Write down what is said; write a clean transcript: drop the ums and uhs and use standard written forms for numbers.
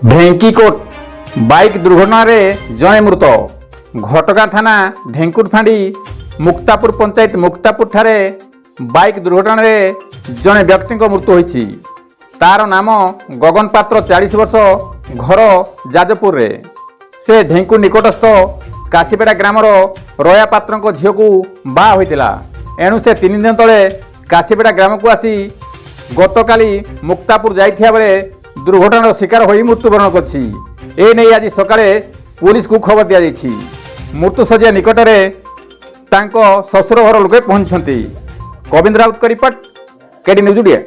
ढेंकीकोट bike दुर्घटना रे जणे मृत। घटगां थाना ढेंकुट फांडी मुक्तापुर पंचायत मुक्तापुर ठारे बाइक दुर्घटना रे जणे व्यक्ति मृत्यु होईछि। तार नाम गगन पात्र 40 वर्ष, घर जाजपुर रे। से ढेंकु निकटस्थ काशीपेड़ा ग्रामर रया पात्र झील को बाहा होइतिला। एणु से 3 दिन तले काशीपेड़ा ग्राम को आसी गतकाली मुक्तापुर जाइथिया बेले दुर्घटनार शिकार होई मृत्युवरण करछि। ए नै आज सकाळे पुलिस को खबर दिया जाइछि। मृत्युशଯ୍ୟା निकटरे तांको ससुर घर लोके पहुंचछन्ति। गोविंद राउत का रिपोर्ट, केडी न्यूज ओडिया।